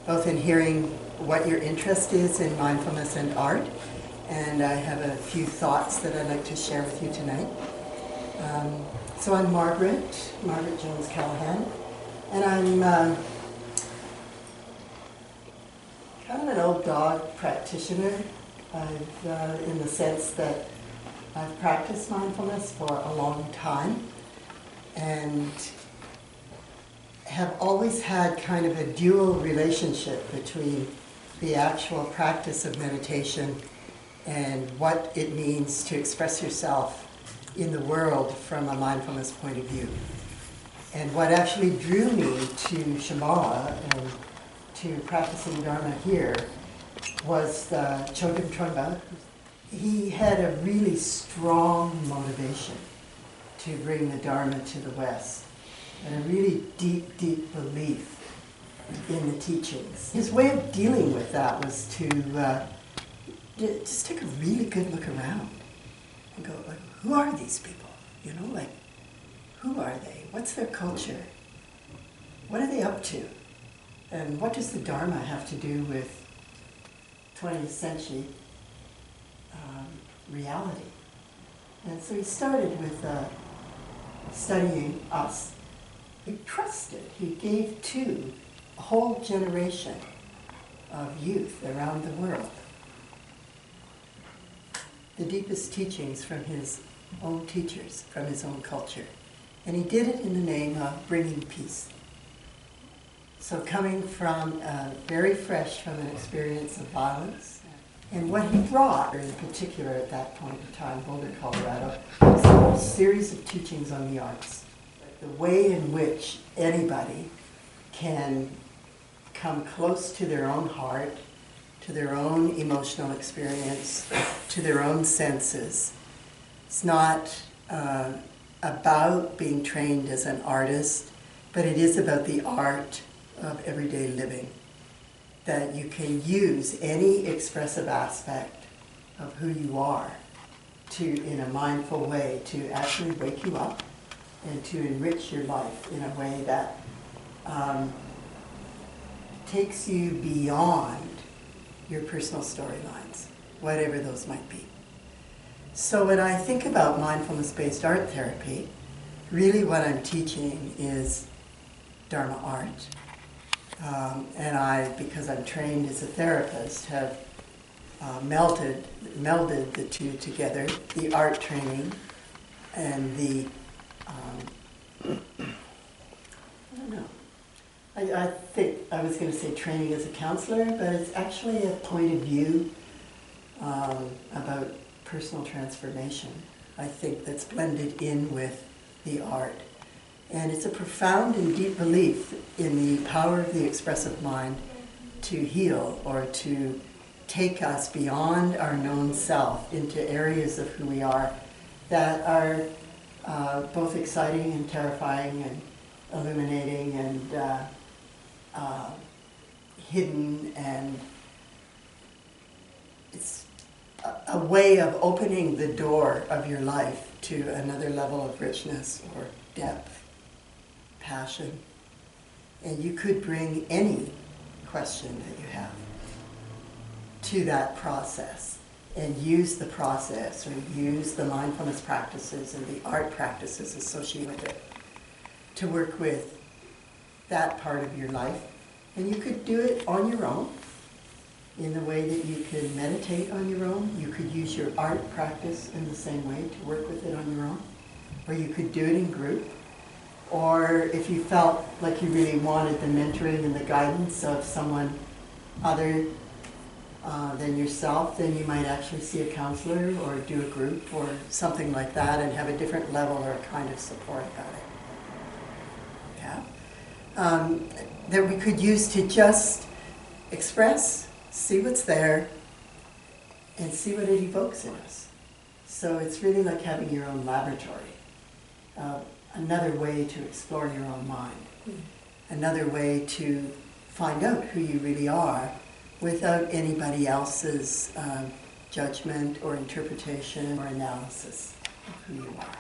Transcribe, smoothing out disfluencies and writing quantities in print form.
both in hearing what your interest is in mindfulness and art, and I have a few thoughts that I'd like to share with you tonight. So I'm Margaret Jones Callahan, and I'm kind of an old dog practitioner. In the sense that I've practiced mindfulness for a long time and have always had kind of a dual relationship between the actual practice of meditation and what it means to express yourself in the world from a mindfulness point of view. And what actually drew me to Shambhala and to practicing Dharma here was Chogyam Trungpa. He had a really strong motivation to bring the Dharma to the West, and a really deep, deep belief in the teachings. His way of dealing with that was to just take a really good look around and go, like, who are these people? You know, like, who are they? What's their culture? What are they up to? And what does the Dharma have to do with 20th century reality? And so he started with studying us. He trusted. He gave to a whole generation of youth around the world the deepest teachings from his own teachers, from his own culture. And he did it in the name of bringing peace. So coming from, very fresh from an experience of violence, and what he brought, in particular at that point in time, Boulder, Colorado, was a whole series of teachings on the arts. The way in which anybody can come close to their own heart, to their own emotional experience, to their own senses. It's not about being trained as an artist, but it is about the art of everyday living, that you can use any expressive aspect of who you are to, in a mindful way, to actually wake you up and to enrich your life in a way that takes you beyond your personal storylines, whatever those might be. So when I think about mindfulness-based art therapy, really what I'm teaching is Dharma art. And I, because I'm trained as a therapist, have melded the two together, the art training and the, I don't know, I think I was going to say training as a counselor, but it's actually a point of view about personal transformation, I think, that's blended in with the art. And it's a profound and deep belief in the power of the expressive mind to heal or to take us beyond our known self into areas of who we are that are both exciting and terrifying and illuminating and hidden, and it's a way of opening the door of your life to another level of richness or depth, passion. And you could bring any question that you have to that process and use the process or use the mindfulness practices and the art practices associated with it to work with that part of your life. And you could do it on your own in the way that you could meditate on your own. You could use your art practice in the same way to work with it on your own. Or you could do it in group. Or if you felt like you really wanted the mentoring and the guidance of someone other than yourself, then you might actually see a counselor or do a group or something like that and have a different level or kind of support about it. Yeah. That we could use to just express, see what's there, and see what it evokes in us. So it's really like having your own laboratory. Another way to explore your own mind. Another way to find out who you really are without anybody else's judgment or interpretation or analysis of who you are.